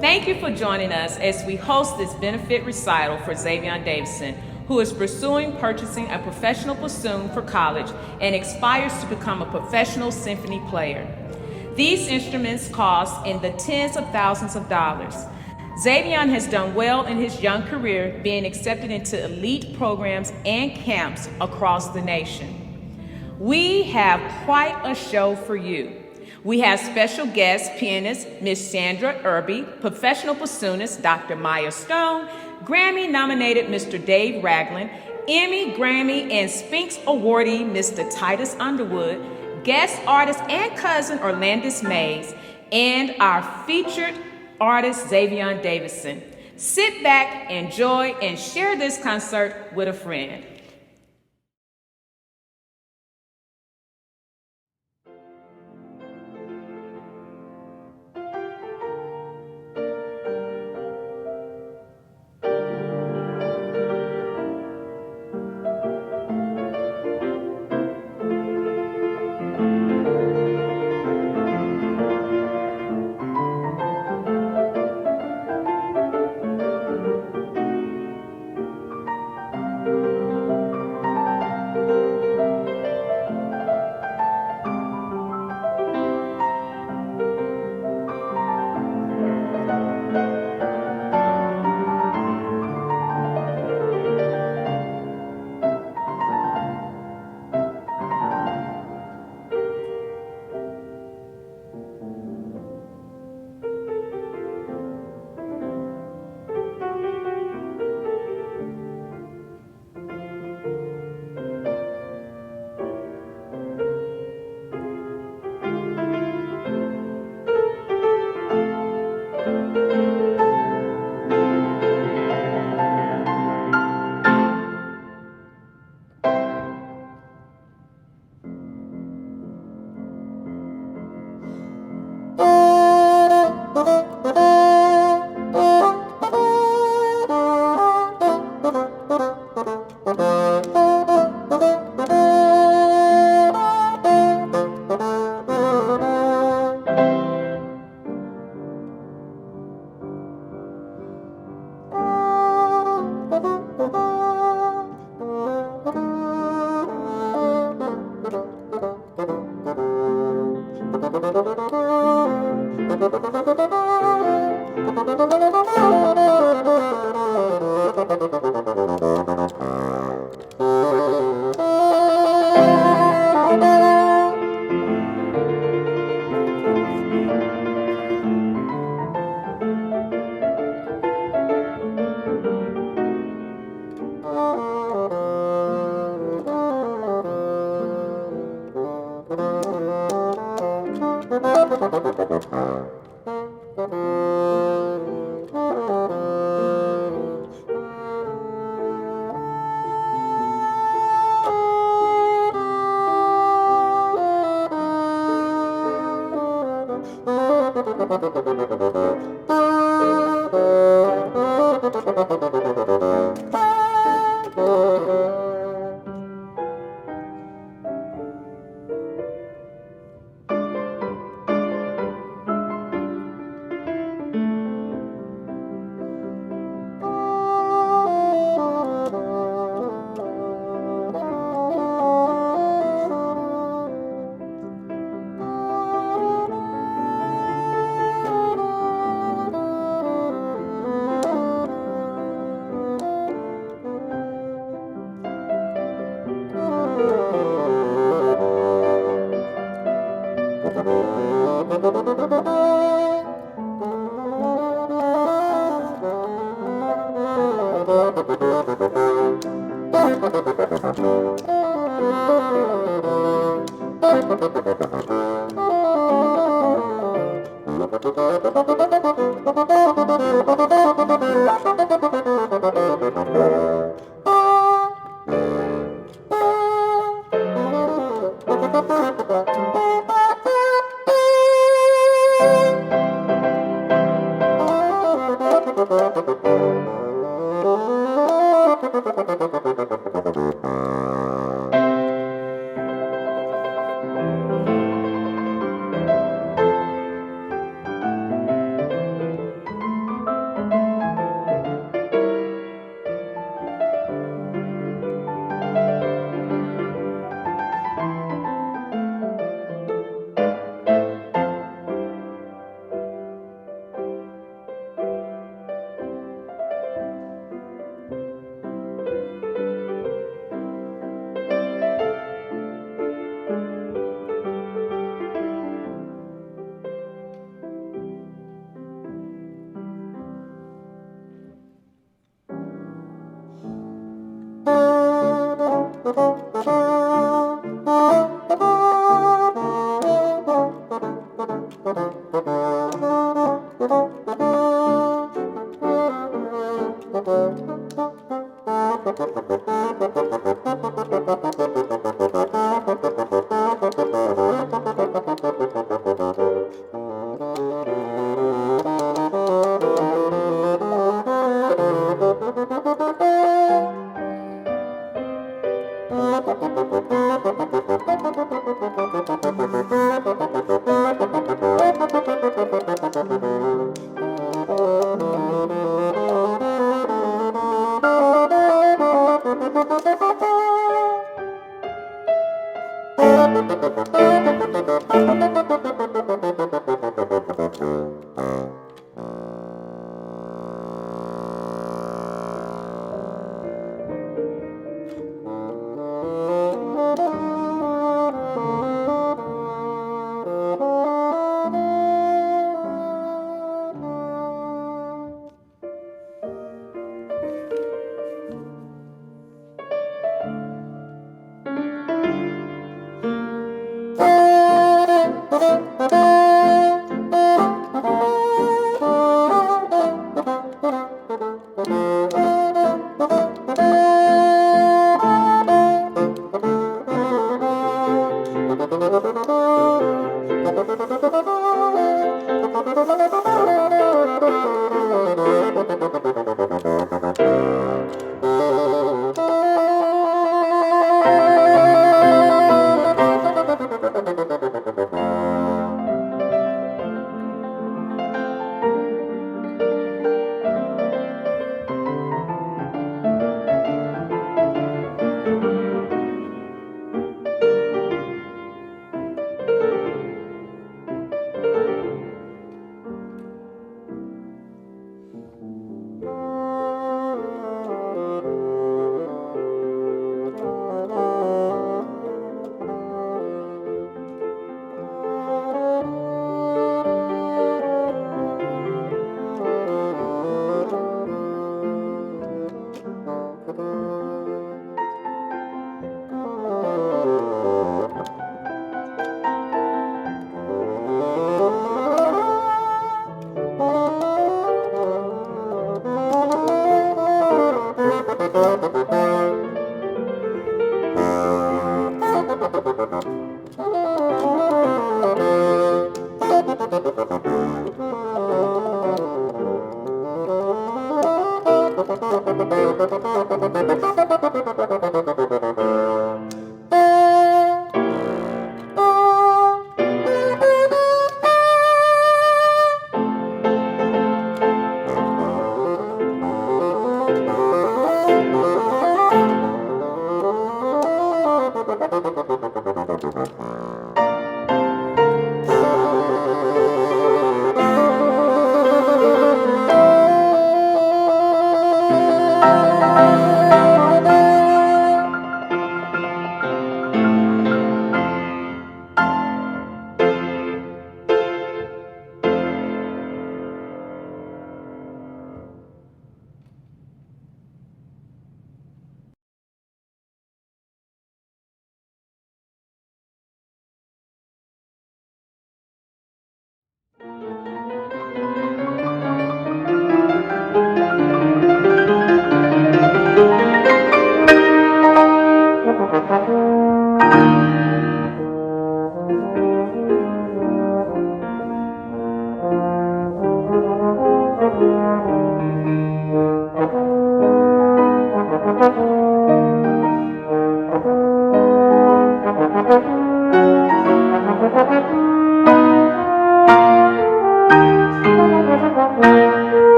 Thank you for joining us as we host this benefit recital for Xayvion Davison, who is purchasing a professional bassoon for college and aspires to become a professional symphony player. These instruments cost in the tens of thousands of dollars. Xayvion has done well in his young career, being accepted into elite programs and camps across the nation. We have quite a show for you. We have special guest pianist Miss Sandra Irby, professional bassoonist Dr. Maya Stone, Grammy-nominated Mr. Dave Ragland, Emmy, Grammy, and Spinks awardee Mr. Titus Underwood, guest artist and cousin Orlandis Mays, and our featured artist Xayvion Davison. Sit back, enjoy, and share this concert with a friend.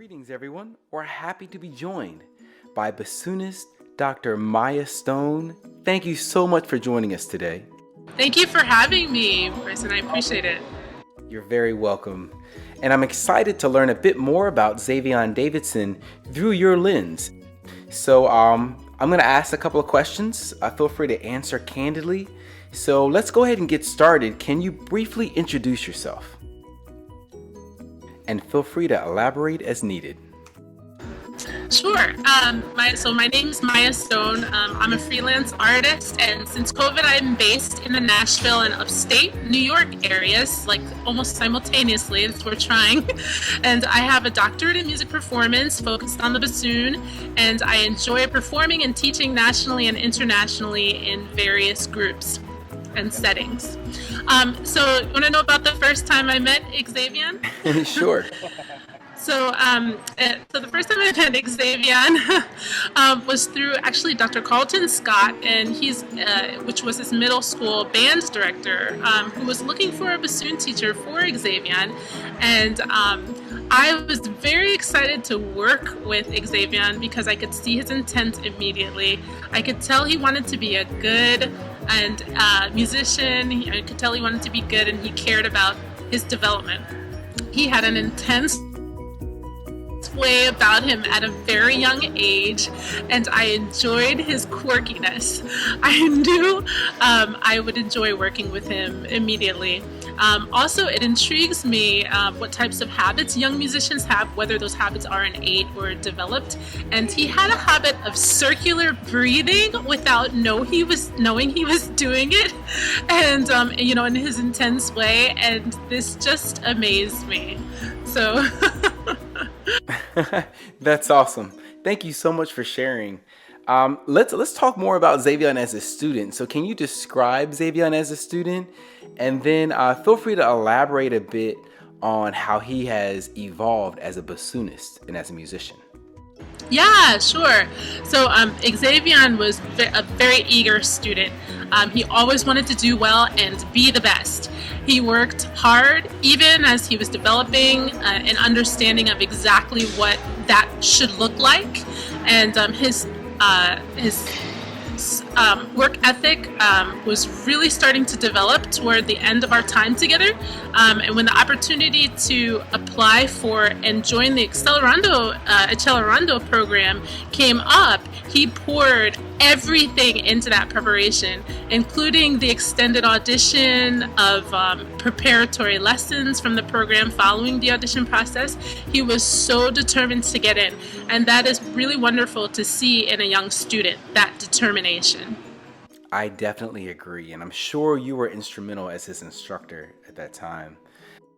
Greetings, everyone. We're happy to be joined by bassoonist Dr. Maya Stone. Thank you so much for joining us today. Thank you for having me, Bryson. I appreciate it. You're very welcome. And I'm excited to learn a bit more about Xayvion Davidson through your lens. So I'm going to ask a couple of questions. Feel free to answer candidly. So let's go ahead and get started. Can you briefly introduce yourself? And feel free to elaborate as needed. Sure. My name is Maya Stone. I'm a freelance artist, and since COVID, I'm based in the Nashville and upstate New York areas, like almost simultaneously. We're trying. And I have a doctorate in music performance focused on the bassoon, and I enjoy performing and teaching nationally and internationally in various groups and settings. So you want to know about the first time I met Xayvion? Sure. So the first time I met Xayvion was through actually Dr. Carlton Scott, and he's which was his middle school band director, who was looking for a bassoon teacher for Xayvion, and I was very excited to work with Xayvion because I could see his intent immediately. I could tell he wanted to be a good musician. I could tell he wanted to be good, and he cared about his development. He had an intense way about him at a very young age, and I enjoyed his quirkiness. I knew I would enjoy working with him immediately. Also, it intrigues me what types of habits young musicians have, whether those habits are innate or developed. And he had a habit of circular breathing without knowing he was doing it, and in his intense way. And this just amazed me. So. That's awesome. Thank you so much for sharing. Let's talk more about Xayvion as a student. So can you describe Xayvion as a student? And then feel free to elaborate a bit on how he has evolved as a bassoonist and as a musician. Yeah, sure. So Xayvion was a very eager student. He always wanted to do well and be the best. He worked hard, even as he was developing an understanding of exactly what that should look like. And his work ethic was really starting to develop toward the end of our time together. And when the opportunity to apply for and join the Accelerando program came up, he poured everything into that preparation, including the extended audition of preparatory lessons from the program following the audition process. He was so determined to get in, and that is really wonderful to see in a young student, that determination. I definitely agree, and I'm sure you were instrumental as his instructor at that time.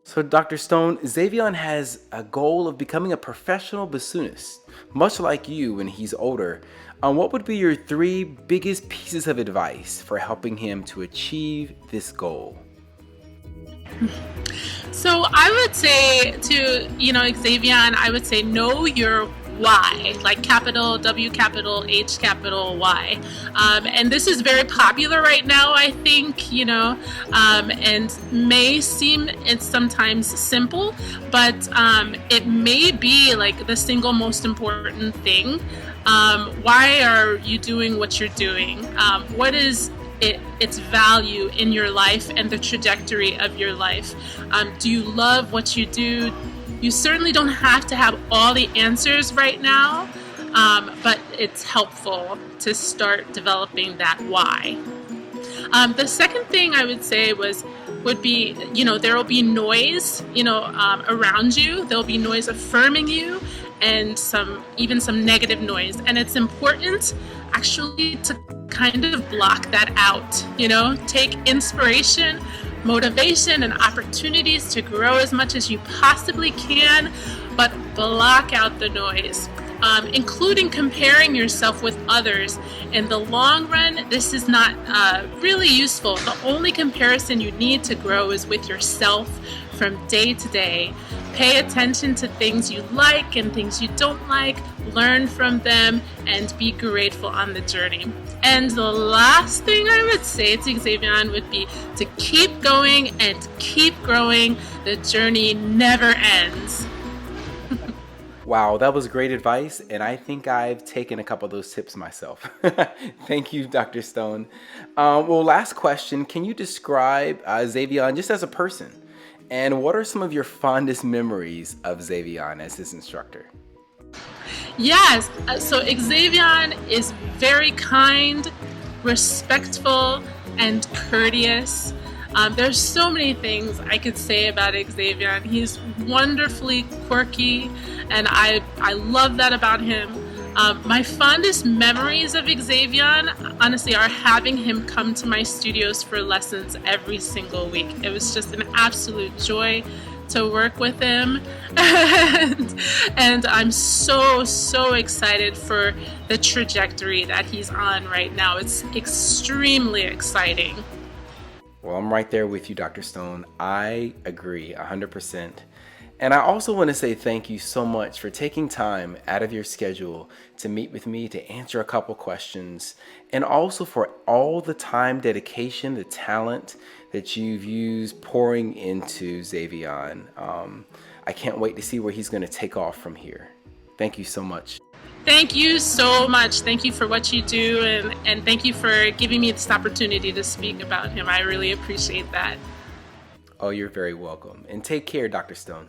So Dr. Stone, Xayvion has a goal of becoming a professional bassoonist, much like you when he's older. What would be your 3 biggest pieces of advice for helping him to achieve this goal? So I would say to, Xayvion, I would say know your why, like capital W, capital H, capital Y. And this is very popular right now, I think, and may seem it's sometimes simple, but it may be like the single most important thing. Why are you doing what you're doing? What is its value in your life and the trajectory of your life? Do you love what you do? You certainly don't have to have all the answers right now, but it's helpful to start developing that why. The second thing I would say was would be, there will be noise, around you. There'll be noise affirming you, and even some negative noise. And it's important actually to kind of block that out, take inspiration, motivation, and opportunities to grow as much as you possibly can, but block out the noise. Including comparing yourself with others. In the long run, this is not really useful. The only comparison you need to grow is with yourself from day to day. Pay attention to things you like and things you don't like, learn from them, and be grateful on the journey. And the last thing I would say to Xayvion would be to keep going and keep growing. The journey never ends. Wow, that was great advice, and I think I've taken a couple of those tips myself. Thank you, Dr. Stone. Well, last question. Can you describe Xayvion just as a person? And what are some of your fondest memories of Xayvion as his instructor? Yes, so Xayvion is very kind, respectful, and courteous. There's so many things I could say about Xayvion. He's wonderfully quirky, and I love that about him. My fondest memories of Xayvion, honestly, are having him come to my studios for lessons every single week. It was just an absolute joy to work with him. And I'm so excited for the trajectory that he's on right now. It's extremely exciting. Well, I'm right there with you, Dr. Stone. I agree 100%. And I also want to say thank you so much for taking time out of your schedule to meet with me, to answer a couple questions, and also for all the time, dedication, the talent that you've used pouring into Xayvion. I can't wait to see where he's going to take off from here. Thank you so much. Thank you so much. Thank you for what you do, and thank you for giving me this opportunity to speak about him. I really appreciate that. Oh, you're very welcome. And take care, Dr. Stone.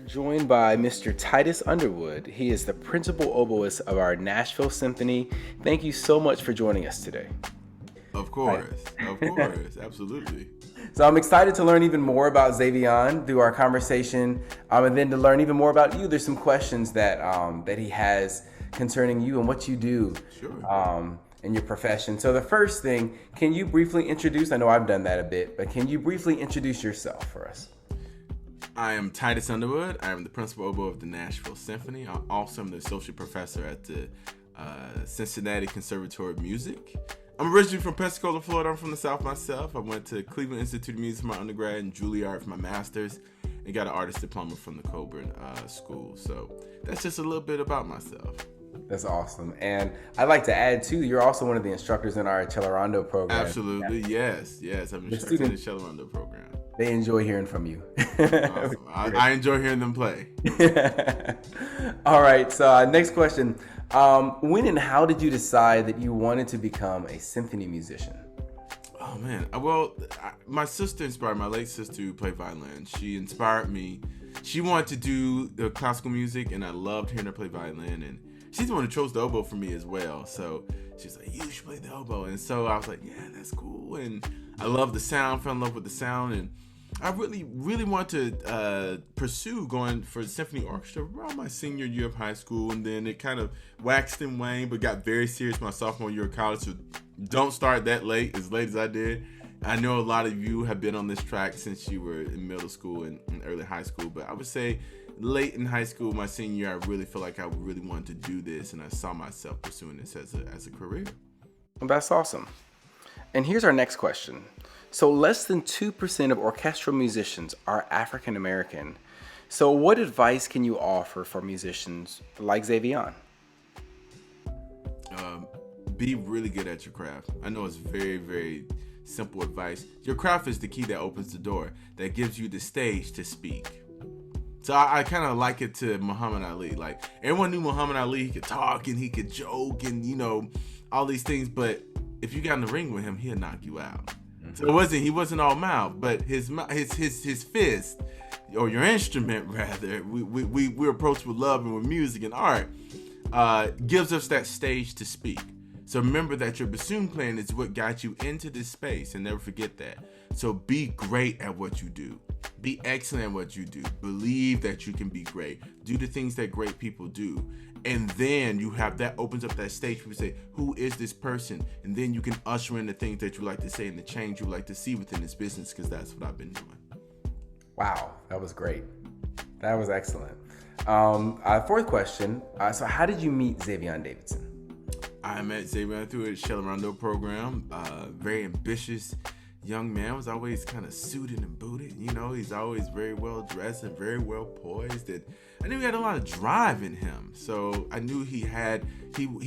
joined by Mr. Titus Underwood. He is the principal oboist of our Nashville Symphony. Thank you so much for joining us today. Of course, absolutely. So I'm excited to learn even more about Xayvion through our conversation, and then to learn even more about you. There's some questions that he has concerning you and what you do in your profession. So the first thing, can you briefly introduce, I know I've done that a bit, but can you briefly introduce yourself for us? I am Titus Underwood. I am the principal oboe of the Nashville Symphony. I also am the associate professor at the Cincinnati Conservatory of Music. I'm originally from Pensacola, Florida. I'm from the South myself. I went to Cleveland Institute of Music for my undergrad and Juilliard for my master's, and got an artist diploma from the Coburn School. So that's just a little bit about myself. That's awesome. And I'd like to add, too, you're also one of the instructors in our Cello program. Absolutely, yes. I'm an instructor in the Cello program. They enjoy hearing from you. Awesome. I enjoy hearing them play. All right, so next question. When and how did you decide that you wanted to become a symphony musician? Oh, man. Well, my sister inspired my late sister who played violin. She inspired me. She wanted to do the classical music, and I loved hearing her play violin. And she's the one who chose the oboe for me as well. So she's like, you should play the oboe. And so I was like, yeah, that's cool. And I love the sound, fell in love with the sound. And I really, really wanted to pursue going for the symphony orchestra around my senior year of high school. And then it kind of waxed and waned, but got very serious my sophomore year of college. So don't start that late as I did. I know a lot of you have been on this track since you were in middle school and early high school. But I would say late in high school, my senior year, I really feel like I really wanted to do this. And I saw myself pursuing this as a career. Well, that's awesome. And here's our next question. So less than 2% of orchestral musicians are African American. So what advice can you offer for musicians like Xayvion? Be really good at your craft. I know it's very, very simple advice. Your craft is the key that opens the door, that gives you the stage to speak. So I kind of like it to Muhammad Ali. Like, everyone knew Muhammad Ali, he could talk and he could joke and, all these things. But if you got in the ring with him, he'll knock you out. So he wasn't all mouth, but his fist, or your instrument rather, we're approached with love and with music and art, gives us that stage to speak. So remember that your bassoon playing is what got you into this space, and never forget that. So be great at what you do. Be excellent at what you do. Believe that you can be great. Do the things that great people do. And then you have that opens up that stage where you say, who is this person? And then you can usher in the things that you like to say and the change you like to see within this business, because that's what I've been doing. Wow, that was great. That was excellent. Fourth question. So how did you meet Xayvion Davidson? I met Xayvion through a Cello program. Very ambitious young man, was always kind of suited and booted. He's always very well dressed and very well poised. And I knew he had a lot of drive in him. So I knew he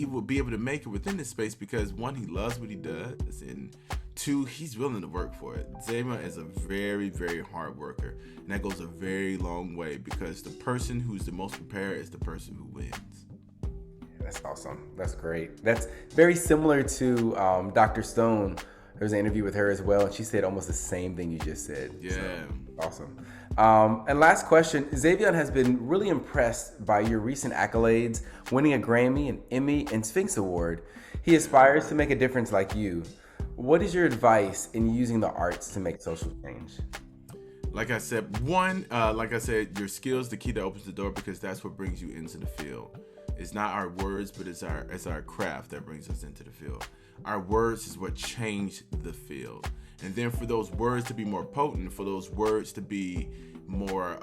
would be able to make it within this space because, one, he loves what he does, and two, he's willing to work for it. Xayvion is a very, very hard worker, and that goes a very long way, because the person who's the most prepared is the person who wins. That's awesome. That's great. That's very similar to Dr. Stone. There was an interview with her as well, and she said almost the same thing you just said. Yeah. So, awesome. And last question. Xayvion has been really impressed by your recent accolades, winning a Grammy, an Emmy, and Sphinx Award. He aspires to make a difference like you. What is your advice in using the arts to make social change? Like I said, your skill is the key that opens the door, because that's what brings you into the field. It's not our words, but it's our craft that brings us into the field. Our words is what changed the field. And then for those words to be more potent, for those words to be more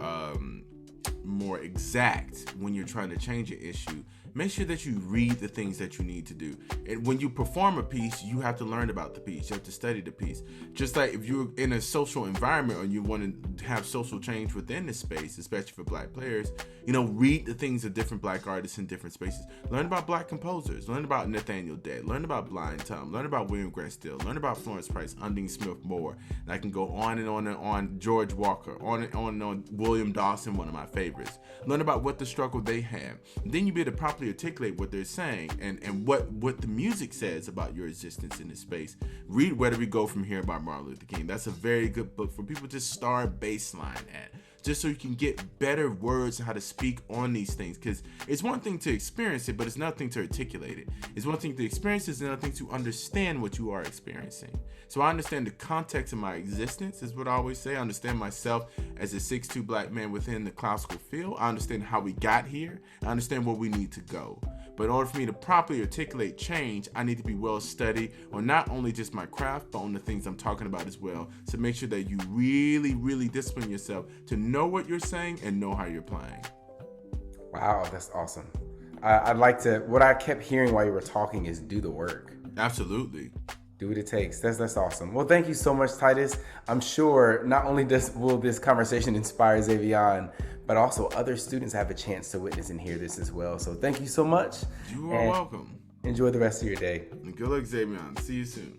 exact when you're trying to change an issue, make sure that you read the things that you need to do. And when you perform a piece, you have to learn about the piece. You have to study the piece. Just like if you're in a social environment or you want to have social change within the space, especially for Black players, read the things of different Black artists in different spaces. Learn about Black composers. Learn about Nathaniel Day. Learn about Blind Tom. Learn about William Grant Still. Learn about Florence Price, Undine Smith Moore. And I can go on and on and on. George Walker. On and on. William Dawson, one of my favorites. Learn about what the struggle they had. And then you be able to properly articulate what they're saying and what the music says about your existence in this space. Read Where Do We Go From Here by Martin Luther King. That's a very good book for people to start baseline at. just so you can get better words on how to speak on these things. Because it's one thing to experience it, but it's another thing to articulate it. It's one thing to experience it, it's another thing to understand what you are experiencing. So I understand the context of my existence, is what I always say. I understand myself as a 6'2" black man within the classical field. I understand how we got here. I understand where we need to go. But in order for me to properly articulate change, I need to be well studied on not only just my craft, but on the things I'm talking about as well. So make sure that you really, really discipline yourself to know what you're saying and know how you're playing. Wow, that's awesome. I'd like to, what I kept hearing while you were talking is do the work. Absolutely. Do what it takes. That's awesome. Well, thank you so much, Titus. I'm sure not only will this conversation inspire Xayvion, but also other students have a chance to witness and hear this as well. So thank you so much. You are welcome. Enjoy the rest of your day. And good luck, Xayvion. See you soon.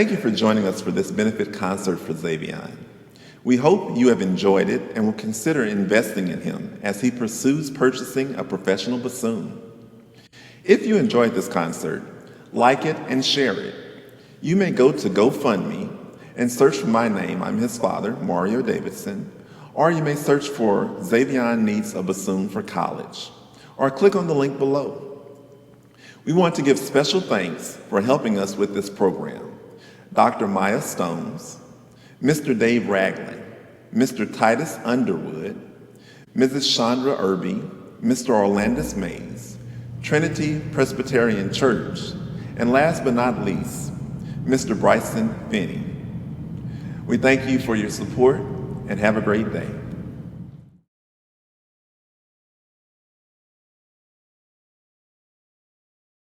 Thank you for joining us for this benefit concert for Xayvion. We hope you have enjoyed it and will consider investing in him as he pursues purchasing a professional bassoon. If you enjoyed this concert, like it and share it. You may go to GoFundMe and search for my name, I'm his father, Mario Davidson, or you may search for Xayvion Needs a Bassoon for College, or click on the link below. We want to give special thanks for helping us with this program. Dr. Maya Stones, Mr. Dave Ragland, Mr. Titus Underwood, Mrs. Chandra Irby, Mr. Orlandis Mays, Trinity Presbyterian Church, and last but not least, Mr. Bryson Finney. We thank you for your support and have a great day.